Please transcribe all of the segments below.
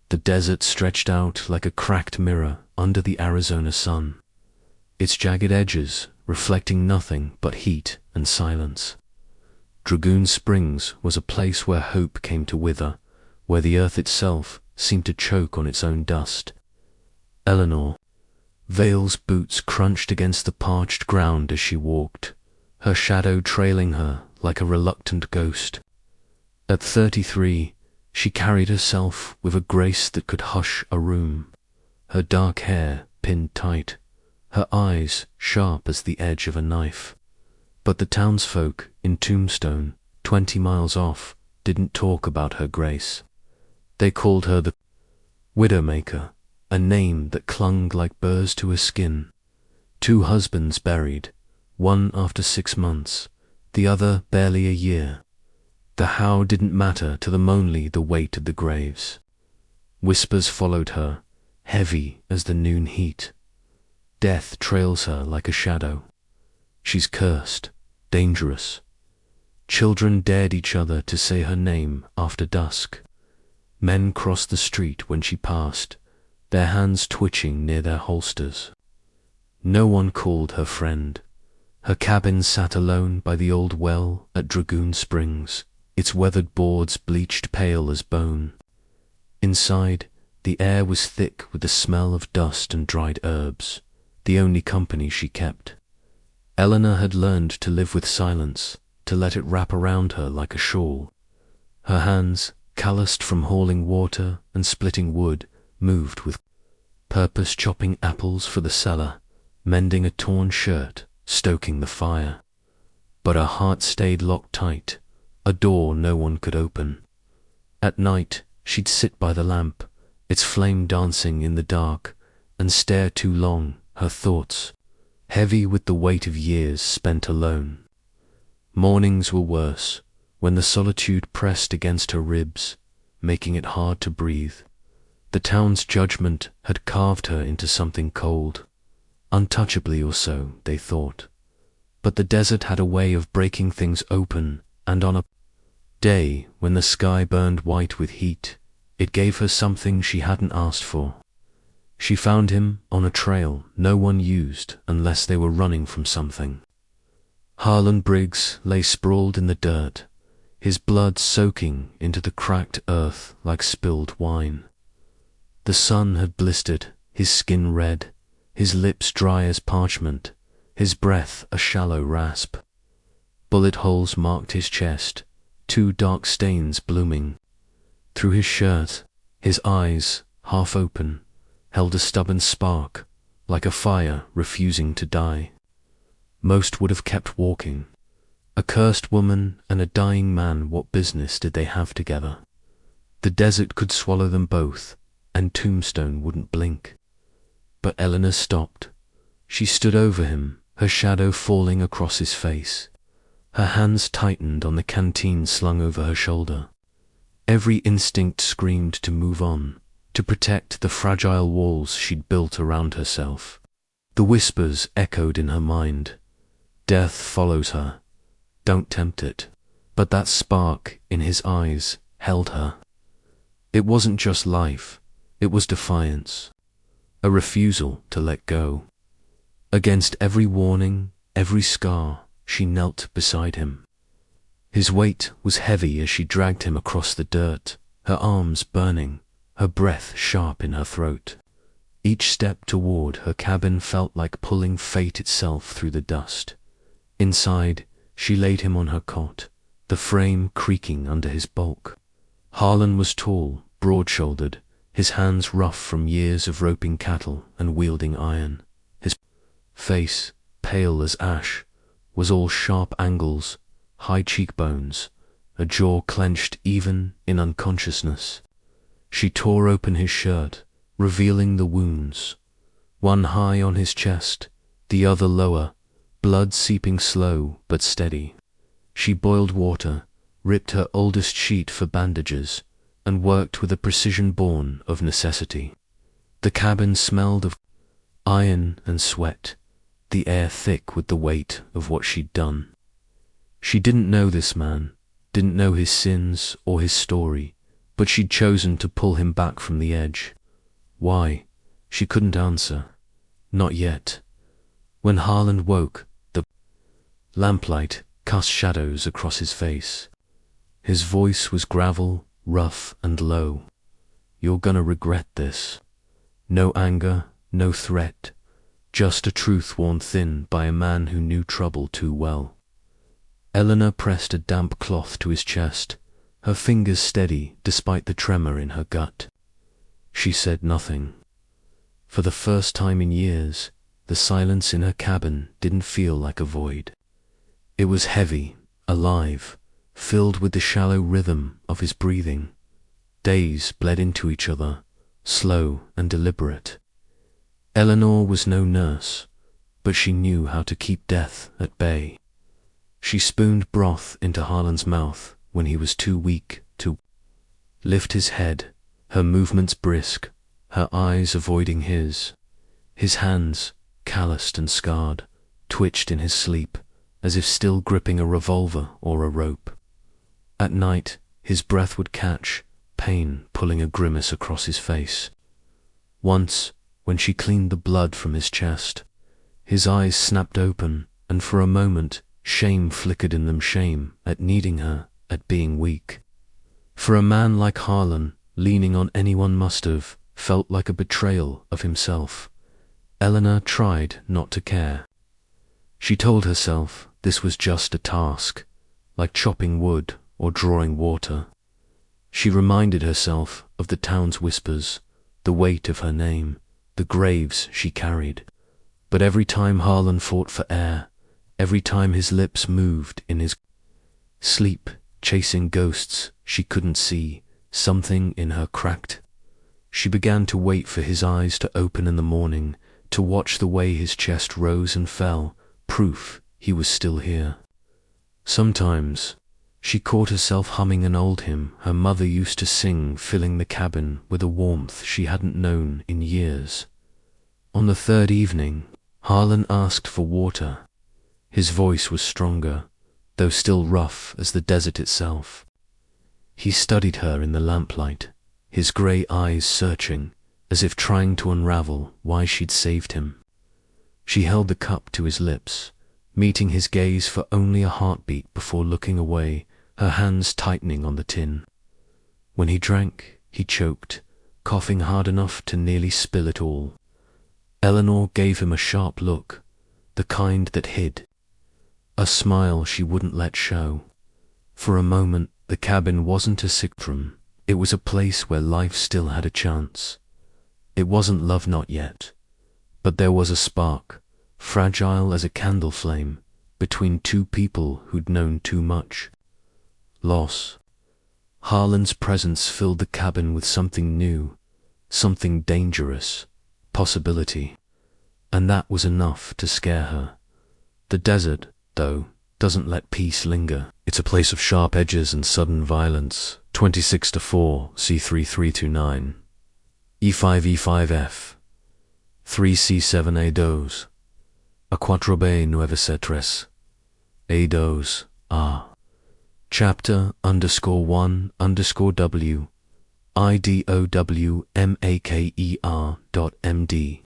The desert stretched out like a cracked mirror under the Arizona sun, its jagged edges reflecting nothing but heat and silence. Dragoon Springs was a place where hope came to wither, where the earth itself seemed to choke on its own dust. Eleanor, Vale's boots crunched against the parched ground as she walked, her shadow trailing her like a reluctant ghost. At 33, she carried herself with a grace that could hush a room, her dark hair pinned tight, her eyes sharp as the edge of a knife. But the townsfolk in Tombstone, 20 miles off, didn't talk about her grace. They called her the Widowmaker, a name that clung like burrs to her skin. 2 husbands buried, one after 6 months, the other barely a year. The how didn't matter to them, only the weight of the graves. Whispers followed her, heavy as the noon heat. Death trails her like a shadow. She's cursed, dangerous. Children dared each other to say her name after dusk. Men crossed the street when she passed, their hands twitching near their holsters. No one called her friend. Her cabin sat alone by the old well at Dragoon Springs, its weathered boards bleached pale as bone. Inside, the air was thick with the smell of dust and dried herbs, the only company she kept. Eleanor had learned to live with silence, to let it wrap around her like a shawl. Her hands, calloused from hauling water and splitting wood, moved with purpose, chopping apples for the cellar, mending a torn shirt, stoking the fire. But her heart stayed locked tight, a door no one could open. At night, she'd sit by the lamp, its flame dancing in the dark, and stare too long, her thoughts heavy with the weight of years spent alone. Mornings were worse, when the solitude pressed against her ribs, making it hard to breathe. The town's judgment had carved her into something cold, untouchably or so, they thought. But the desert had a way of breaking things open, and on a day when the sky burned white with heat, it gave her something she hadn't asked for. She found him on a trail no one used unless they were running from something. Harlan Briggs lay sprawled in the dirt, his blood soaking into the cracked earth like spilled wine. The sun had blistered, his skin red, his lips dry as parchment, his breath a shallow rasp. Bullet holes marked his chest, 2 dark stains blooming. Through his shirt, his eyes, half open, held a stubborn spark, like a fire refusing to die. Most would have kept walking. A cursed woman and a dying man, what business did they have together? The desert could swallow them both, and Tombstone wouldn't blink. But Eleanor stopped. She stood over him, her shadow falling across his face. Her hands tightened on the canteen slung over her shoulder. Every instinct screamed to move on, to protect the fragile walls she'd built around herself. The whispers echoed in her mind. Death follows her. Don't tempt it. But that spark in his eyes held her. It wasn't just life, it was defiance. A refusal to let go. Against every warning, every scar, she knelt beside him. His weight was heavy as she dragged him across the dirt, her arms burning, her breath sharp in her throat. Each step toward her cabin felt like pulling fate itself through the dust. Inside, she laid him on her cot, the frame creaking under his bulk. Harlan was tall, broad-shouldered, his hands rough from years of roping cattle and wielding iron. His face, pale as ash, was all sharp angles, high cheekbones, a jaw clenched even in unconsciousness. She tore open his shirt, revealing the wounds, one high on his chest, the other lower, blood seeping slow but steady. She boiled water, ripped her oldest sheet for bandages, and worked with a precision born of necessity. The cabin smelled of iron and sweat, the air thick with the weight of what she'd done. She didn't know this man, didn't know his sins or his story, but she'd chosen to pull him back from the edge. Why? She couldn't answer. Not yet. When Harlan woke, the lamplight cast shadows across his face. His voice was gravel, rough and low. You're gonna regret this. No anger, no threat, just a truth worn thin by a man who knew trouble too well. Eleanor pressed a damp cloth to his chest, her fingers steady despite the tremor in her gut. She said nothing. For the first time in years, the silence in her cabin didn't feel like a void. It was heavy, alive, filled with the shallow rhythm of his breathing. Days bled into each other, slow and deliberate. Eleanor was no nurse, but she knew how to keep death at bay. She spooned broth into Harlan's mouth when he was too weak to lift his head, her movements brisk, her eyes avoiding his. His hands, calloused and scarred, twitched in his sleep, as if still gripping a revolver or a rope. At night, his breath would catch, pain pulling a grimace across his face. Once, when she cleaned the blood from his chest, his eyes snapped open, and for a moment, shame flickered in them, shame at needing her, at being weak. For a man like Harlan, leaning on anyone must have felt like a betrayal of himself. Eleanor tried not to care. She told herself this was just a task, like chopping wood or drawing water. She reminded herself of the town's whispers, the weight of her name, the graves she carried. But every time Harlan fought for air, every time his lips moved in his sleep, chasing ghosts she couldn't see, something in her cracked. She began to wait for his eyes to open in the morning, to watch the way his chest rose and fell, proof he was still here. Sometimes she caught herself humming an old hymn her mother used to sing, filling the cabin with a warmth she hadn't known in years. On the third evening, Harlan asked for water. His voice was stronger, though still rough as the desert itself. He studied her in the lamplight, his grey eyes searching, as if trying to unravel why she'd saved him. She held the cup to his lips, meeting his gaze for only a heartbeat before looking away, her hands tightening on the tin. When he drank, he choked, coughing hard enough to nearly spill it all. Eleanor gave him a sharp look, the kind that hid, a smile she wouldn't let show. For a moment, the cabin wasn't a sick room. It was a place where life still had a chance. It wasn't love, not yet, but there was a spark, fragile as a candle flame, between two people who'd known too much. Loss. Harlan's presence filled the cabin with something new, something dangerous, possibility, and that was enough to scare her. The desert, though, doesn't let peace linger. It's a place of sharp edges and sudden violence. 26-4, C3329. E5 E5F. 3C7 A2. A4B9C3. A2. A. Chapter _1_W. IDOWMAKER.MD.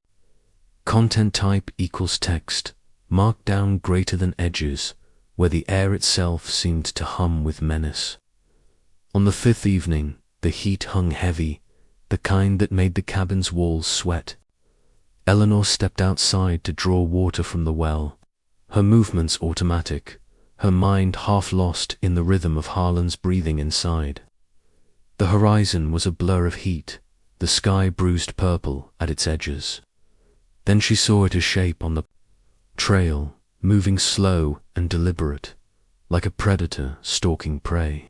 Content type equals text. Markdown greater than edges, where the air itself seemed to hum with menace. On the fifth evening, the heat hung heavy, the kind that made the cabin's walls sweat. Eleanor stepped outside to draw water from the well, her movements automatic, her mind half lost in the rhythm of Harlan's breathing inside. The horizon was a blur of heat, the sky bruised purple at its edges. Then she saw it a shape on the trail, moving slow and deliberate, like a predator stalking prey.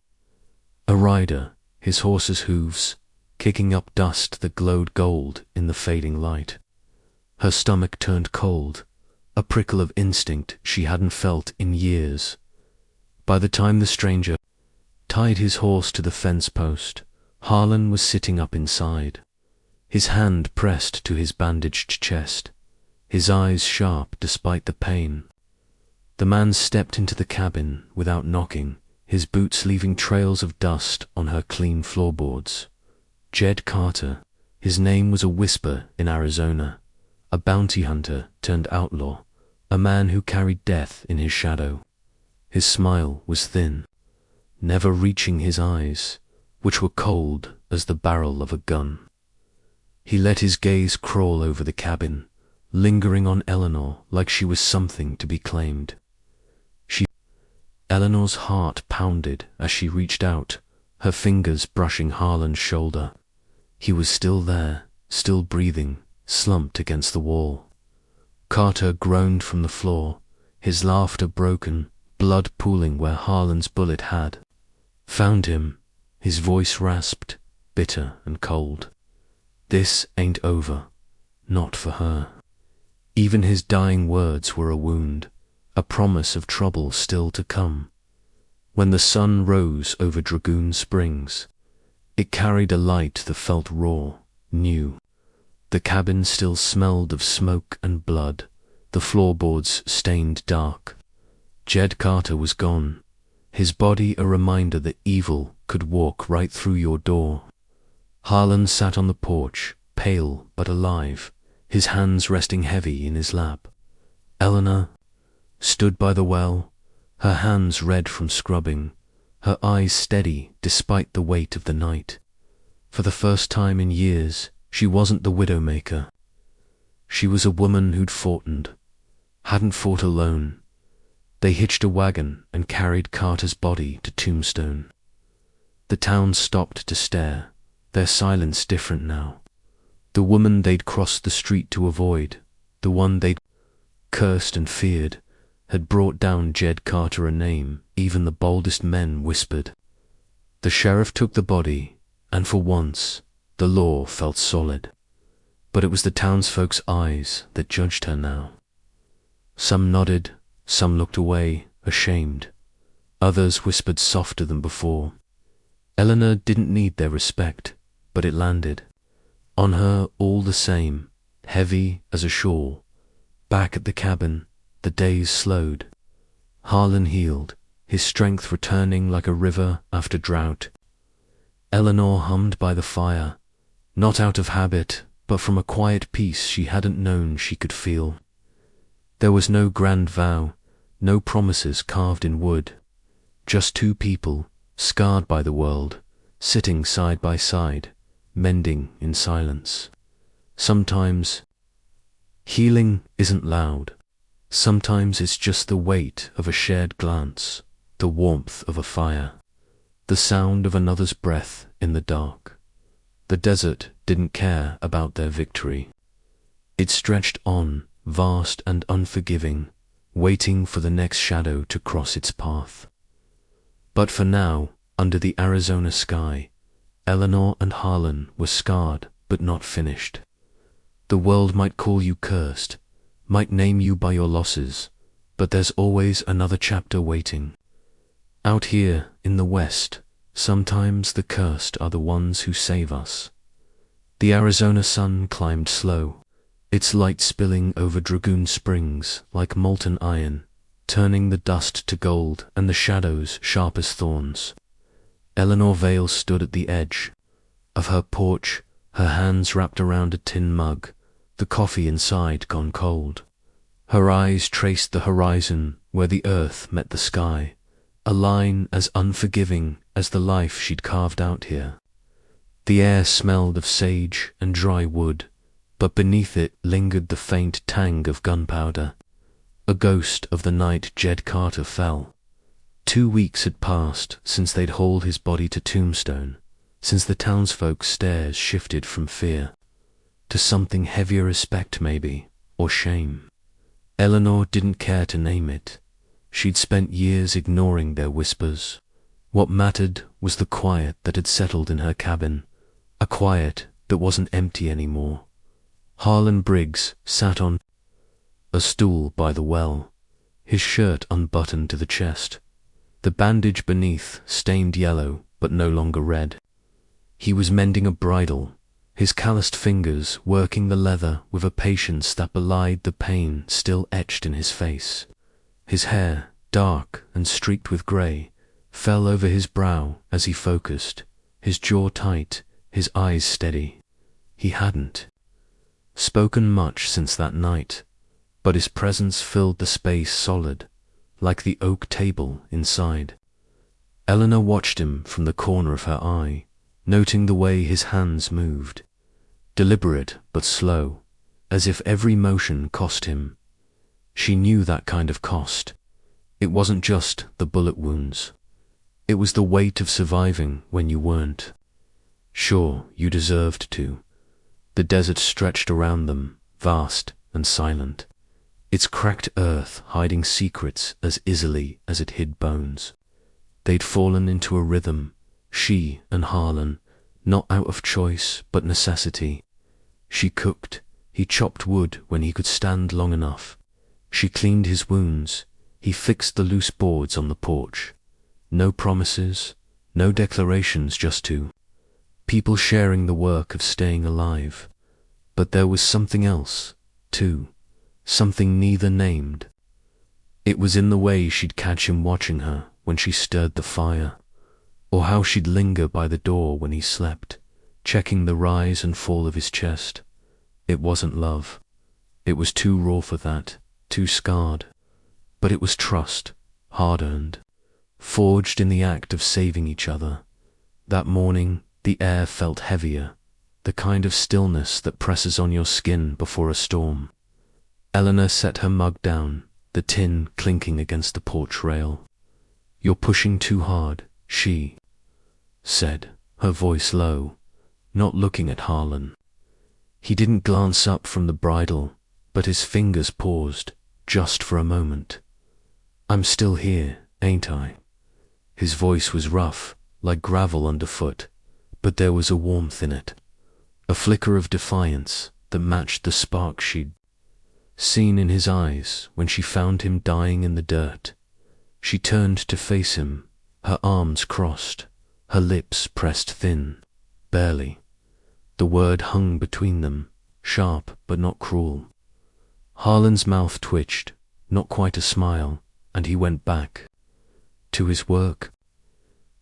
A rider, his horse's hooves, kicking up dust that glowed gold in the fading light. Her stomach turned cold, a prickle of instinct she hadn't felt in years. By the time the stranger tied his horse to the fence post, Harlan was sitting up inside, his hand pressed to his bandaged chest, his eyes sharp despite the pain. The man stepped into the cabin without knocking, his boots leaving trails of dust on her clean floorboards. Jed Carter, his name was a whisper in Arizona, a bounty hunter turned outlaw, a man who carried death in his shadow. His smile was thin, never reaching his eyes, which were cold as the barrel of a gun. He let his gaze crawl over the cabin, lingering on Eleanor like she was something to be claimed. Eleanor's heart pounded as she reached out, her fingers brushing Harlan's shoulder. He was still there, still breathing, slumped against the wall. Carter groaned from the floor, his laughter broken, blood pooling where Harlan's bullet had. Found him, his voice rasped, bitter and cold. This ain't over, not for her. Even his dying words were a wound, a promise of trouble still to come. When the sun rose over Dragoon Springs, it carried a light that felt raw, new. The cabin still smelled of smoke and blood, the floorboards stained dark. Jed Carter was gone, his body a reminder that evil could walk right through your door. Harlan sat on the porch, pale but alive, his hands resting heavy in his lap. Eleanor stood by the well, her hands red from scrubbing, her eyes steady despite the weight of the night. For the first time in years, she wasn't the widowmaker. She was a woman who'd hadn't fought alone. They hitched a wagon and carried Carter's body to Tombstone. The town stopped to stare, their silence different now. The woman they'd crossed the street to avoid, the one they'd cursed and feared, had brought down Jed Carter a name even the boldest men whispered. The sheriff took the body, and for once, the law felt solid. But it was the townsfolk's eyes that judged her now. Some nodded, some looked away, ashamed. Others whispered softer than before. Eleanor didn't need their respect, but it landed. On her all the same, heavy as a shawl. Back at the cabin, the days slowed. Harlan healed, his strength returning like a river after drought. Eleanor hummed by the fire, not out of habit, but from a quiet peace she hadn't known she could feel. There was no grand vow, no promises carved in wood, just two people, scarred by the world, sitting side by side, mending in silence. Sometimes healing isn't loud. Sometimes it's just the weight of a shared glance, the warmth of a fire, the sound of another's breath in the dark. The desert didn't care about their victory. It stretched on, vast and unforgiving, waiting for the next shadow to cross its path. But for now, under the Arizona sky, Eleanor and Harlan were scarred but not finished. The world might call you cursed, might name you by your losses, but there's always another chapter waiting. Out here in the West, sometimes the cursed are the ones who save us. The Arizona sun climbed slow, its light spilling over Dragoon Springs like molten iron, turning the dust to gold and the shadows sharp as thorns. Eleanor Vale stood at the edge of her porch, her hands wrapped around a tin mug, the coffee inside gone cold. Her eyes traced the horizon where the earth met the sky, a line as unforgiving as the life she'd carved out here. The air smelled of sage and dry wood, but beneath it lingered the faint tang of gunpowder, a ghost of the night Jed Carter fell. 2 weeks had passed since they'd hauled his body to Tombstone, since the townsfolk's stares shifted from fear to something heavier, respect maybe, or shame. Eleanor didn't care to name it. She'd spent years ignoring their whispers. What mattered was the quiet that had settled in her cabin, a quiet that wasn't empty anymore. Harlan Briggs sat on a stool by the well, his shirt unbuttoned to the chest, the bandage beneath stained yellow but no longer red. He was mending a bridle, his calloused fingers working the leather with a patience that belied the pain still etched in his face. His hair, dark and streaked with grey, fell over his brow as he focused, his jaw tight, his eyes steady. He hadn't spoken much since that night, but his presence filled the space solid, like the oak table inside. Eleanor watched him from the corner of her eye, noting the way his hands moved, deliberate but slow, as if every motion cost him. She knew that kind of cost. It wasn't just the bullet wounds. It was the weight of surviving when you weren't sure you deserved to. The desert stretched around them, vast and silent, its cracked earth hiding secrets as easily as it hid bones. They'd fallen into a rhythm, she and Harlan, not out of choice but necessity. She cooked, he chopped wood when he could stand long enough. She cleaned his wounds, he fixed the loose boards on the porch. No promises, no declarations, just two people sharing the work of staying alive. But there was something else, too, something neither named. It was in the way she'd catch him watching her when she stirred the fire, or how she'd linger by the door when he slept, checking the rise and fall of his chest. It wasn't love. It was too raw for that, too scarred. But it was trust, hard-earned, forged in the act of saving each other. That morning, the air felt heavier, the kind of stillness that presses on your skin before a storm. Eleanor set her mug down, the tin clinking against the porch rail. "You're pushing too hard," she said, her voice low, not looking at Harlan. He didn't glance up from the bridle, but his fingers paused, just for a moment. "I'm still here, ain't I?" His voice was rough, like gravel underfoot, but there was a warmth in it, a flicker of defiance that matched the spark she'd seen in his eyes when she found him dying in the dirt. She turned to face him, her arms crossed, her lips pressed thin, barely. The word hung between them, sharp but not cruel. Harlan's mouth twitched, not quite a smile, and he went back to his work.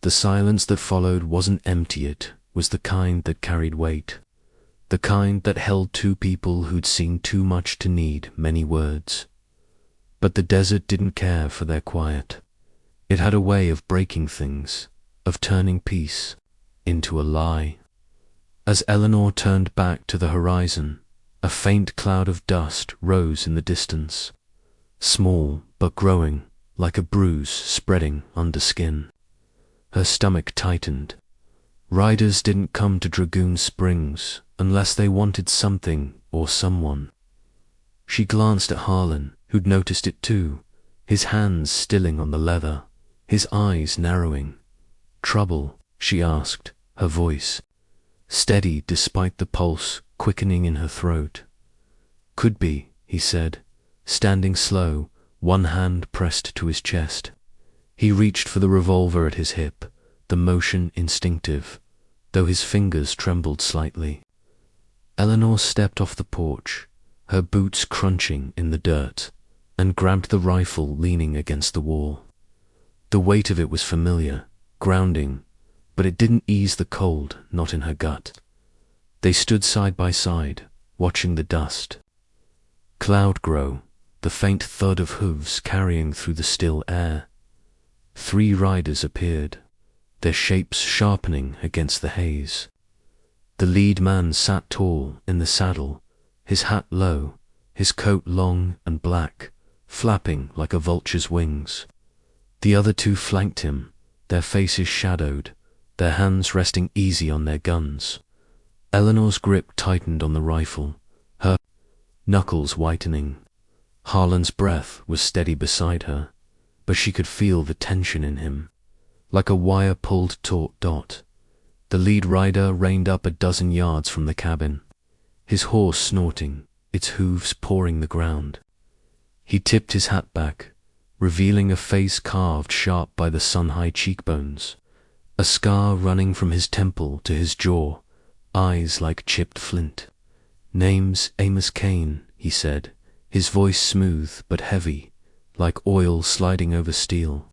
The silence that followed wasn't empty, it was the kind that carried weight, the kind that held two people who'd seen too much to need many words. But the desert didn't care for their quiet. It had a way of breaking things, of turning peace into a lie. As Eleanor turned back to the horizon, a faint cloud of dust rose in the distance, small but growing, like a bruise spreading under skin. Her stomach tightened. Riders didn't come to Dragoon Springs unless they wanted something or someone. She glanced at Harlan, who'd noticed it too, his hands stilling on the leather, his eyes narrowing. "Trouble?" she asked, her voice steady despite the pulse quickening in her throat. "Could be," he said, standing slow, one hand pressed to his chest. He reached for the revolver at his hip, the motion instinctive, though his fingers trembled slightly. Eleanor stepped off the porch, her boots crunching in the dirt, and grabbed the rifle leaning against the wall. The weight of it was familiar, grounding, but it didn't ease the cold, not in her gut. They stood side by side, watching the dust cloud grow, the faint thud of hooves carrying through the still air. 3 riders appeared, their shapes sharpening against the haze. The lead man sat tall in the saddle, his hat low, his coat long and black, flapping like a vulture's wings. The other 2 flanked him, their faces shadowed, their hands resting easy on their guns. Eleanor's grip tightened on the rifle, her knuckles whitening. Harlan's breath was steady beside her, but she could feel the tension in him, like a wire-pulled taut dot. The lead rider reined up a dozen yards from the cabin, his horse snorting, its hooves pawing the ground. He tipped his hat back, revealing a face carved sharp by the sun-high cheekbones, a scar running from his temple to his jaw, eyes like chipped flint. "Name's Amos Kane," he said, his voice smooth but heavy, like oil sliding over steel.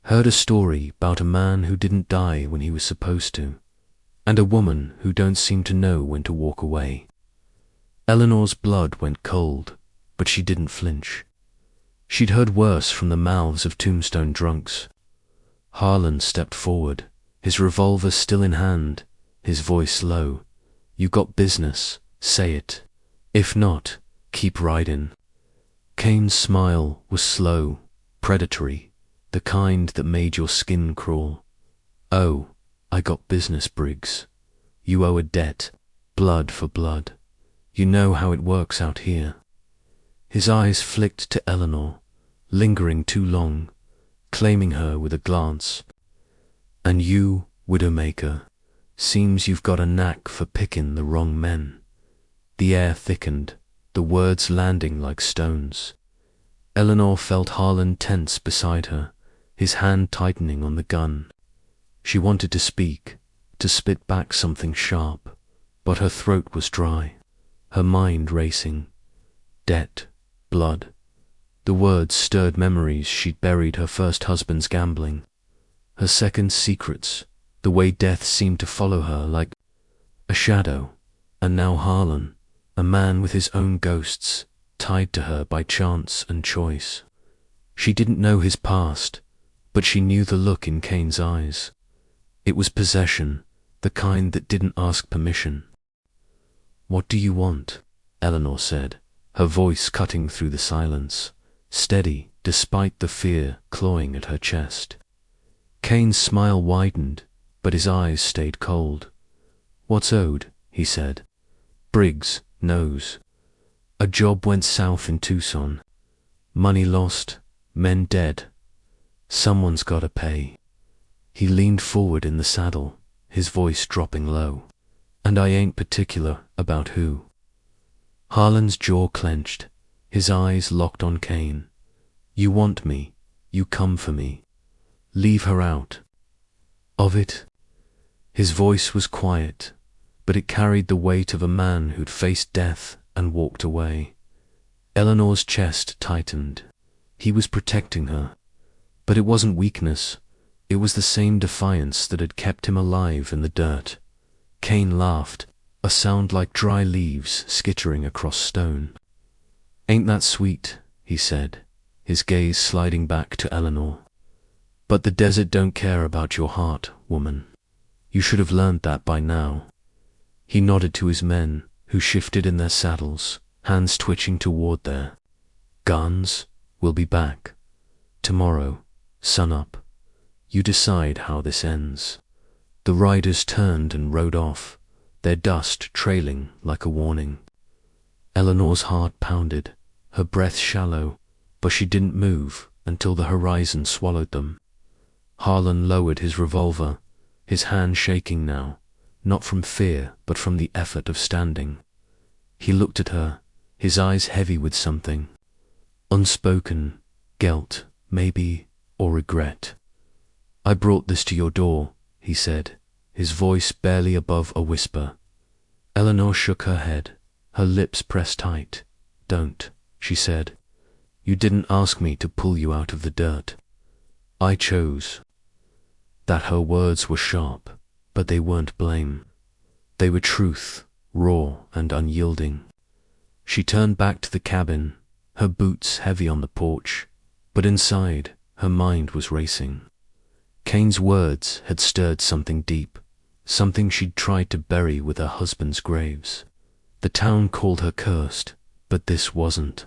Heard a story about a man who didn't die when he was supposed to, and a woman who don't seem to know when to walk away. Eleanor's blood went cold, but she didn't flinch. She'd heard worse from the mouths of tombstone drunks. Harlan stepped forward, his revolver still in hand, his voice low. You got business, say it. If not, keep riding. Kane's smile was slow, predatory, the kind that made your skin crawl. Oh, I got business, Briggs. You owe a debt, blood for blood. You know how it works out here. His eyes flicked to Eleanor, lingering too long, claiming her with a glance. And you, Widowmaker, seems you've got a knack for picking the wrong men. The air thickened, the words landing like stones. Eleanor felt Harlan tense beside her, his hand tightening on the gun. She wanted to speak, to spit back something sharp, but her throat was dry, her mind racing. Debt, blood. The words stirred memories she'd buried her first husband's gambling, her second secrets, the way death seemed to follow her like a shadow, and now Harlan, a man with his own ghosts, tied to her by chance and choice. She didn't know his past, but she knew the look in Kane's eyes. It was possession, the kind that didn't ask permission. What do you want? Eleanor said, her voice cutting through the silence, steady despite the fear clawing at her chest. Kane's smile widened, but his eyes stayed cold. What's owed? He said. Briggs knows. A job went south in Tucson. Money lost, men dead. Someone's gotta pay. He leaned forward in the saddle, his voice dropping low. And I ain't particular about who. Harlan's jaw clenched, his eyes locked on Kane. You want me, you come for me. Leave her out of it. His voice was quiet, but it carried the weight of a man who'd faced death and walked away. Eleanor's chest tightened. He was protecting her, but it wasn't weakness. It was the same defiance that had kept him alive in the dirt. Kane laughed, a sound like dry leaves skittering across stone. Ain't that sweet? He said, his gaze sliding back to Eleanor. But the desert don't care about your heart, woman. You should have learned that by now. He nodded to his men, who shifted in their saddles, hands twitching toward their guns. We'll be back. Tomorrow, sun up. You decide how this ends. The riders turned and rode off, their dust trailing like a warning. Eleanor's heart pounded, her breath shallow, but she didn't move until the horizon swallowed them. Harlan lowered his revolver, his hand shaking now, not from fear but from the effort of standing. He looked at her, his eyes heavy with something. Unspoken, guilt, maybe, or regret. I brought this to your door, he said, his voice barely above a whisper. Eleanor shook her head, her lips pressed tight. Don't, she said. You didn't ask me to pull you out of the dirt. I chose. That her words were sharp, but they weren't blame. They were truth, raw and unyielding. She turned back to the cabin, her boots heavy on the porch, but inside, her mind was racing. Kane's words had stirred something deep, something she'd tried to bury with her husband's graves. The town called her cursed, but this wasn't.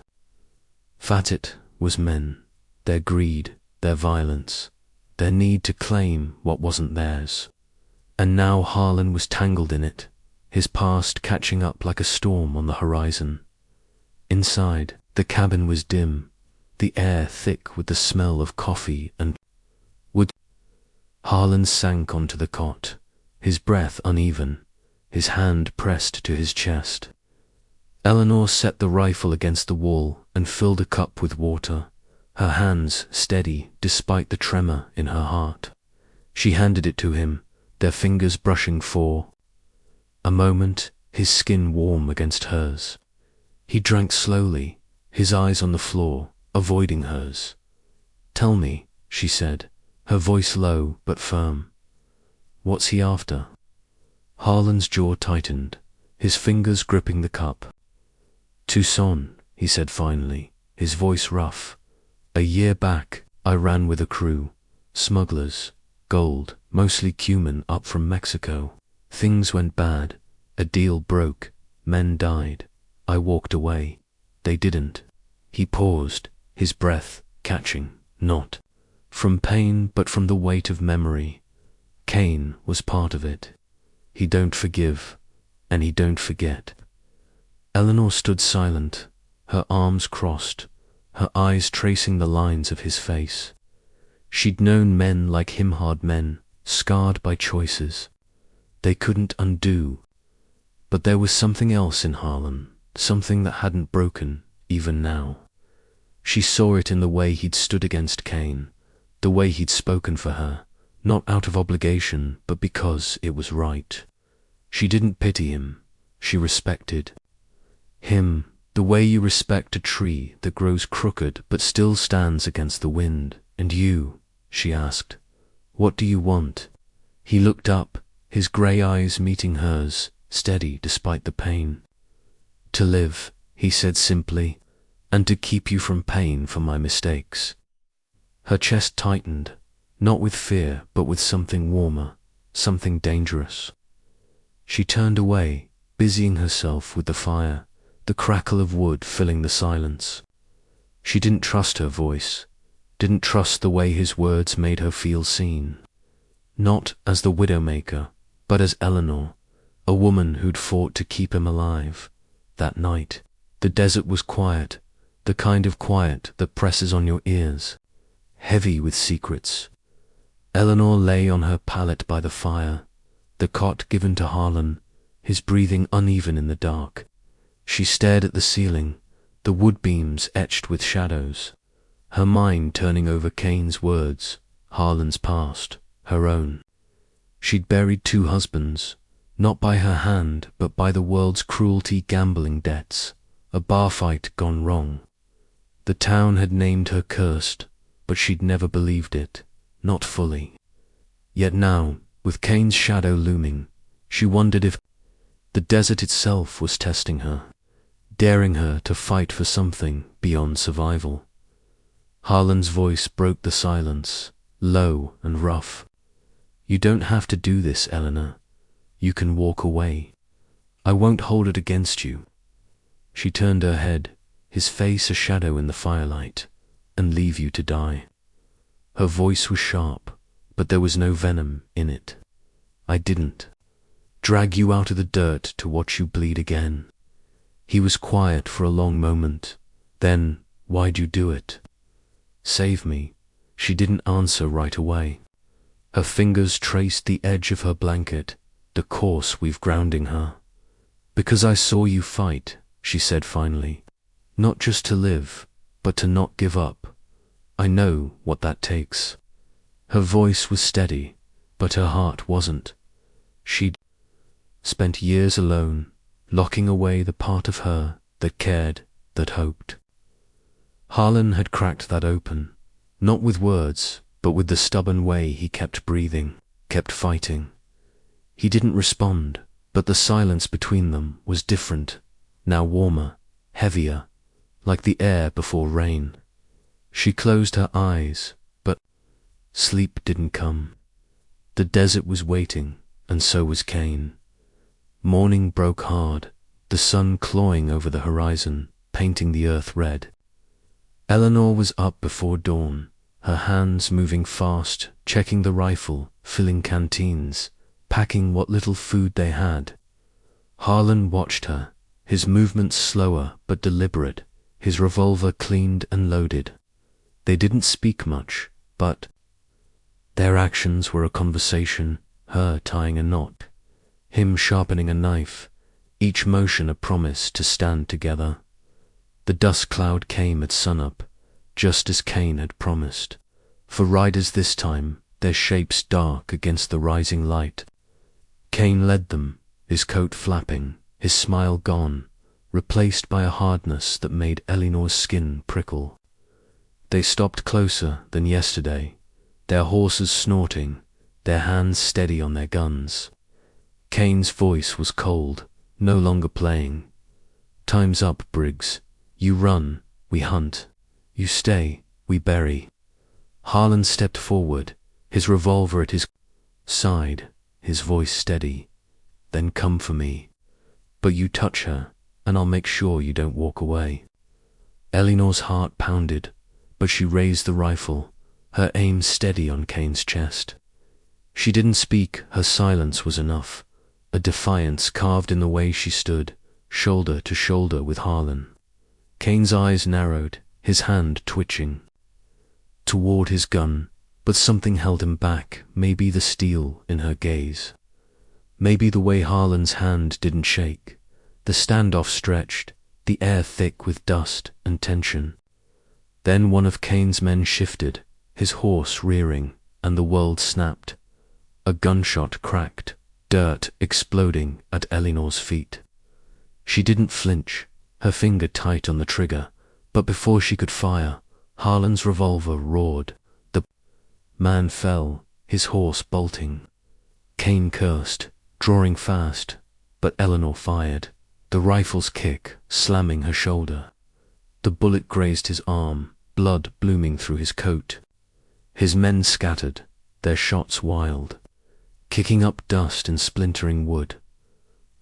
Fatit was men, their greed, their violence, their need to claim what wasn't theirs. And now Harlan was tangled in it, his past catching up like a storm on the horizon. Inside, the cabin was dim, the air thick with the smell of coffee and wood. Harlan sank onto the cot, his breath uneven, his hand pressed to his chest. Eleanor set the rifle against the wall and filled a cup with water, her hands steady despite the tremor in her heart. She handed it to him, their fingers brushing for a moment, his skin warm against hers. He drank slowly, his eyes on the floor, avoiding hers. Tell me, she said, her voice low but firm. What's he after? Harlan's jaw tightened, his fingers gripping the cup. Tucson, he said finally, his voice rough. A year back, I ran with a crew. Smugglers, gold, mostly cumin up from Mexico. Things went bad. A deal broke. Men died. I walked away. They didn't. He paused, his breath catching, not from pain but from the weight of memory. Cain was part of it. He don't forgive, and he don't forget. Eleanor stood silent, her arms crossed, her eyes tracing the lines of his face. She'd known men like him, hard men, scarred by choices they couldn't undo. But there was something else in Harlan, something that hadn't broken, even now. She saw it in the way he'd stood against Cain, the way he'd spoken for her, not out of obligation, but because it was right. She didn't pity him, she respected him, the way you respect a tree that grows crooked but still stands against the wind. And you, she asked, what do you want? He looked up, his grey eyes meeting hers, steady despite the pain. To live, he said simply, and to keep you from pain for my mistakes. Her chest tightened, not with fear but with something warmer, something dangerous. She turned away, busying herself with the fire, the crackle of wood filling the silence. She didn't trust her voice, didn't trust the way his words made her feel seen. Not as the widowmaker, but as Eleanor, a woman who'd fought to keep him alive. That night, the desert was quiet, the kind of quiet that presses on your ears, heavy with secrets. Eleanor lay on her pallet by the fire, the cot given to Harlan, his breathing uneven in the dark. She stared at the ceiling, the wood beams etched with shadows, her mind turning over Cain's words, Harlan's past, her own. She'd buried 2 husbands, not by her hand, but by the world's cruelty gambling debts, a bar fight gone wrong. The town had named her cursed, but she'd never believed it, not fully. Yet now, with Cain's shadow looming, she wondered if the desert itself was testing her, daring her to fight for something beyond survival. Harlan's voice broke the silence, low and rough. You don't have to do this, Eleanor. You can walk away. I won't hold it against you. She turned her head, his face a shadow in the firelight, and leave you to die. Her voice was sharp, but there was no venom in it. I didn't drag you out of the dirt to watch you bleed again. He was quiet for a long moment. Then, why'd you do it? Save me. She didn't answer right away. Her fingers traced the edge of her blanket, the coarse weave grounding her. Because I saw you fight, she said finally. Not just to live, but to not give up. I know what that takes. Her voice was steady, but her heart wasn't. She'd spent years alone, locking away the part of her that cared, that hoped. Harlan had cracked that open, not with words, but with the stubborn way he kept breathing, kept fighting. He didn't respond, but the silence between them was different, now warmer, heavier, like the air before rain. She closed her eyes, but sleep didn't come. The desert was waiting, and so was Cain. Morning broke hard, the sun clawing over the horizon, painting the earth red. Eleanor was up before dawn, her hands moving fast, checking the rifle, filling canteens, packing what little food they had. Harlan watched her, his movements slower but deliberate, his revolver cleaned and loaded. They didn't speak much, but their actions were a conversation, her tying a knot, him sharpening a knife, each motion a promise to stand together. The dust cloud came at sunup, just as Cain had promised. For riders this time, their shapes dark against the rising light. Cain led them, his coat flapping, his smile gone, replaced by a hardness that made Eleanor's skin prickle. They stopped closer than yesterday, their horses snorting, their hands steady on their guns. Kane's voice was cold, no longer playing. "Time's up, Briggs. You run, we hunt. You stay, we bury." Harlan stepped forward, his revolver at his side, his voice steady. "Then come for me. But you touch her, and I'll make sure you don't walk away." Eleanor's heart pounded, but she raised the rifle, her aim steady on Kane's chest. She didn't speak, her silence was enough, a defiance carved in the way she stood, shoulder to shoulder with Harlan. Kane's eyes narrowed, his hand twitching toward his gun, but something held him back, maybe the steel in her gaze. Maybe the way Harlan's hand didn't shake. The standoff stretched, the air thick with dust and tension. Then one of Kane's men shifted, his horse rearing, and the world snapped. A gunshot cracked, dirt exploding at Eleanor's feet. She didn't flinch, her finger tight on the trigger, but before she could fire, Harlan's revolver roared. The man fell, his horse bolting. Kane cursed, drawing fast, but Eleanor fired, the rifle's kick slamming her shoulder. The bullet grazed his arm, blood blooming through his coat. His men scattered, their shots wild, kicking up dust and splintering wood.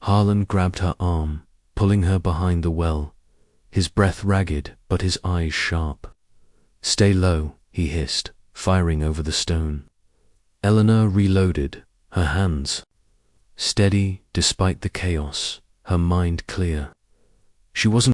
Harlan grabbed her arm, pulling her behind the well, his breath ragged but his eyes sharp. "Stay low," he hissed, firing over the stone. Eleanor reloaded, her hands steady despite the chaos, her mind clear. She wasn't